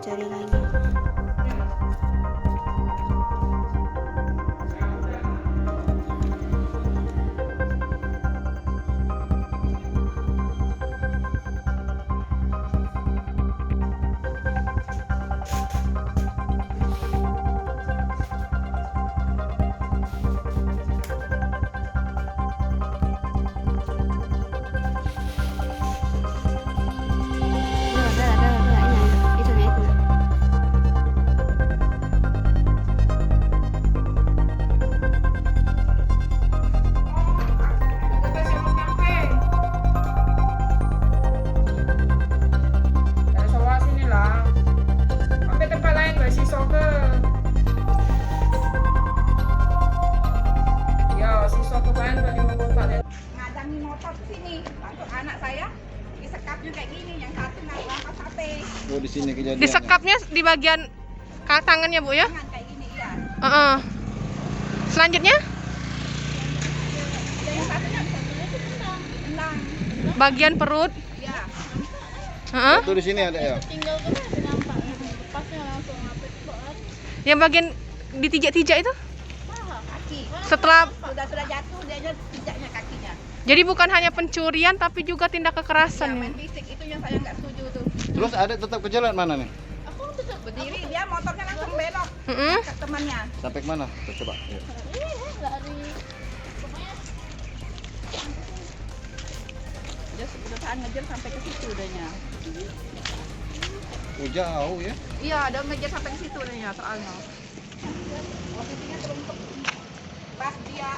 cari lagi. Oh, di sini kejadiannya. Disekapnya di bagian tangannya, Bu ya? Kayak gini, iya. Selanjutnya Yang satunya itu tendang. bagian perut. Iya. Itu di sini ada ya. Tinggal tuh ada nampak. Lepasnya langsung ngapet banget. Yang bagian ditijak-tijak itu? Kaki. Setelah Sudah jatuh dia aja pijaknya kakinya. jadi bukan hanya pencurian tapi juga tindak kekerasan. Main fisik itu yang saya nggak setuju tuh. Terus ada tetap ke jalan mana nih? Aku tetap berdiri, dia motornya langsung belok ke temannya. Sampai ke mana? Tuh, coba. Yuk. Lari. Pokoknya dia berusaha ngejar sampai ke situ udahnya. Oh, jauh ya. Iya, ada ngejar sampai ke situ udahnya soalnya. Posisinya teruntuk. Pas dia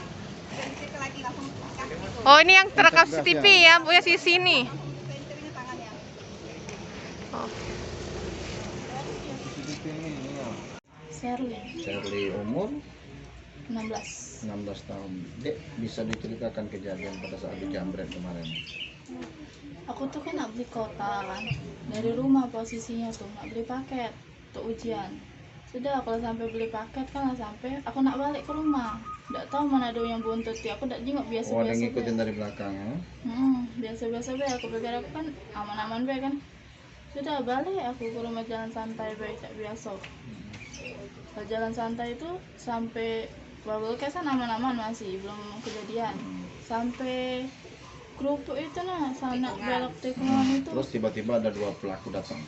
dari situ lagi langsung kaki itu. Oh, ini yang terekam CCTV ya, Bu ya, di sini. Senternya tangannya. Oh. Shirley umur 16. 16 tahun. Dek, bisa diceritakan kejadian pada saat dijamret kemarin? Aku tuh kan nak beli kota kan, dari rumah posisinya tuh nak beli paket untuk ujian. Sudah kalau sampai beli paket kan sampai aku nak balik ke rumah, nggak tahu mana ada yang buntuti. Aku nggak jenguk biasa-biasa. Oh, ada ngikutin dari belakang ya? Biasa-biasa be. Aku pikir aku kan aman-aman be kan. Sudah balik aku ke rumah jalan santai be kayak biasa. Kalau jalan santai itu sampai Babel kan aman-aman masih belum kejadian. Sampai kerupuk itu nah sana belok tikungan itu. Terus tiba-tiba ada dua pelaku datang.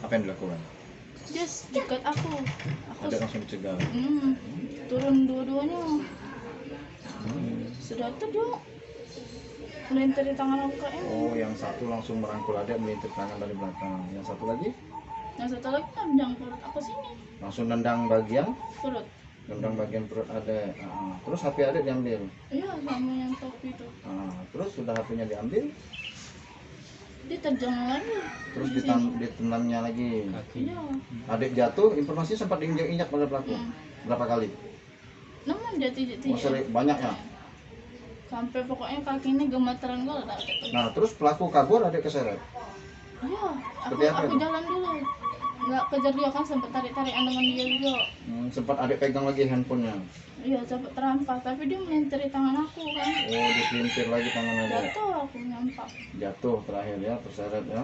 Apa yang dilakukan? Just dekat aku. Ada langsung dicegah. Turun dua-duanya. Sudah tuh dia melintir di tangan aku kayak Oh, yang satu langsung merangkul adek melintir tangan dari belakang. Yang satu lagi yang satu lagi nendang perut aku sini. langsung nendang bagian Perut. perut adek. Terus HP adek diambil. Iya sama yang topi itu. Terus sudah HP-nya diambil, Dia terjang lagi. terus di sini. ditendangnya lagi. Iya. Adek jatuh, informasi sempat diinjak-injak pada pelaku. Berapa kali? Namun dia Oh, tidak. banyak ya. Sampai pokoknya kakinya gemeteran gue lah gitu. Nah, terus pelaku kabur, adek keseret. Iya, Seperti apa aku itu? jalan dulu. Nggak kejar dia kan sempat tarik-tarikan dengan dia juga. Sempat adek pegang lagi handphonenya. Iya, sempat terampas, tapi dia melintiri tangan aku kan. Oh, dipelintir lagi tangan adek. Jatuh aku nyampak. Jatuh terakhir ya, terseret ya.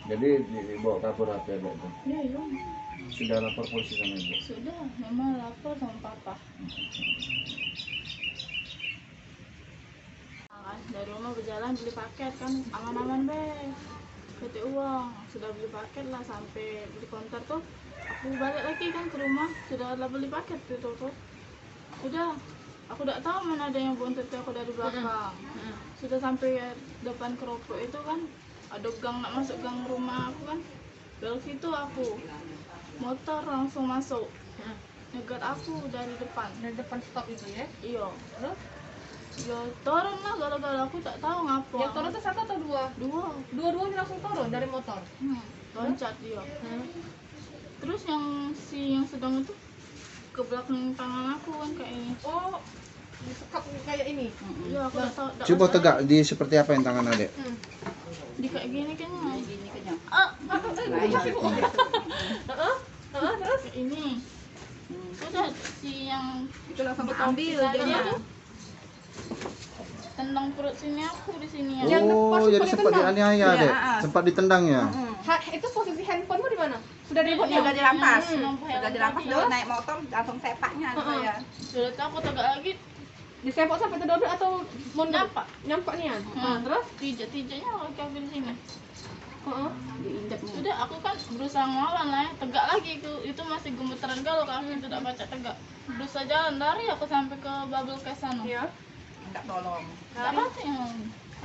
Jadi dibawa kabur HP adek itu. Iya, iya. Sudah lapor polisi sama ibu. Sudah, mama lapor sama papa. Dari rumah berjalan beli paket kan aman-aman be. Ketik uang, sudah beli paket lah sampai beli konter tuh. Aku balik lagi kan ke rumah, sudah lah beli paket gitu tuh. Sudah, aku tidak tahu mana ada yang buntut aku dari belakang. Sudah sampai depan keropok itu kan, ada gang nak masuk gang rumah aku kan. Belok situ aku, motor langsung masuk. Nyegat aku dari depan. Dari depan stop itu ya. Iya. Terus? Ya turun lah gara-gara aku tak tahu ngapa. Yang turun itu satu atau dua? Dua. Langsung turun dari motor. Loncat dia. Terus yang sedang itu ke belakang tangan aku kan kayak ini. Oh, disekap kayak ini. Iya, aku tak tahu. Coba tegak di seperti apa yang tangan adek? Di kayak gini kayaknya. Gini kayaknya. Terus? Kayak ini. Udah si yang Itu langsung diambil tadi dia. tuh. Tendang perut sini aku di sini ya. Yang Oh, pas jadi sempat sempat ditendang. dianiaya Iya, adek. Sempat ditendang ya. Itu posisi handphonemu di mana? Sudah direbut ya? Sudah dirampas. Sudah Dirampas dulu naik motor langsung sepaknya ya. Sudah tahu aku tegak lagi Disepok sampai terdobrak atau mundur? nyampak nih ya. terus tijak-tijaknya lagi ambil sini. Diinjak nih. Sudah aku kan berusaha ngelawan lah ya. Tegak lagi itu masih gemetaran kalau kaki tidak baca tegak. Berusaha jalan lari aku sampai ke bubble case sana. Iya. Minta tolong. Enggak mati ya.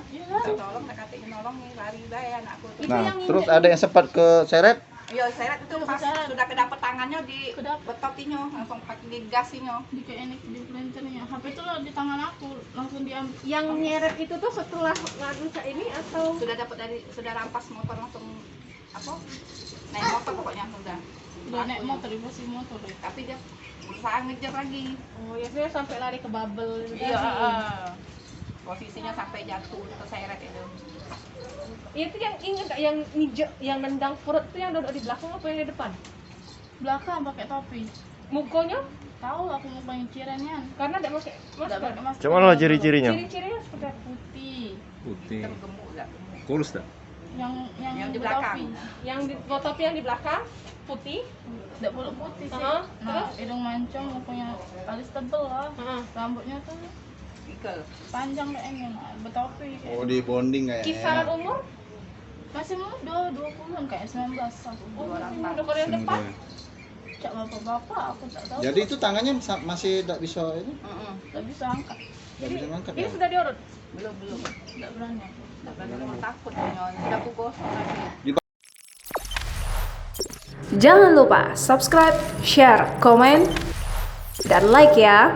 Iya Minta tolong, tak katanya nolong nih, lari bae anakku tuh. Nah, terus ada yang sempat ke seret. Iya, seret itu pas Keseret. sudah kedapet tangannya di Kedapet. betotinya, langsung pakai digasinya. di kayak ini di pelencernya. HP itu loh di tangan aku langsung diambil. Yang nyeret itu tuh setelah rusak ini atau Sudah rampas motor langsung apa? Naik motor pokoknya udah. Udah naik motor di posisi motor ya. Tapi dia berusaha ngejar lagi. oh ya dia sampai lari ke bubble gitu Iya, tadi. posisinya sampai jatuh terseret itu. Itu yang ingat gak yang yang nendang perut tuh yang duduk di belakang apa yang di depan? Belakang pakai topi. Mukanya Tahu aku mau pengen cirannya. karena tidak pakai Tidak masker. pakai masker. Coba lo ciri-cirinya. Ciri-cirinya seperti apa? Putih. Putih. Gemuk enggak? Kurus dah. Yang Di belakang. Yang di topi yang di belakang putih. Tidak boleh putih sih. Heeh, Nah, hidung mancung, punya alis tebel lah. Heeh. Rambutnya tuh Pikel. panjang kayaknya, bertopi. Oh, di bonding kayaknya. Kisaran umur? Masih muda, 20-an kayak 19 aku. Oh, masih muda kalau yang depan. Cak bapak-bapak aku tak tahu. Jadi itu tangannya masih tidak bisa ini, Tidak bisa angkat. tidak bisa ngangkat Ini ya. sudah diurut. Belum. Tidak berani aku. Tak berani mau takut nyon. Sudah aku gosok lagi. Jangan lupa subscribe, share, komen, dan like ya.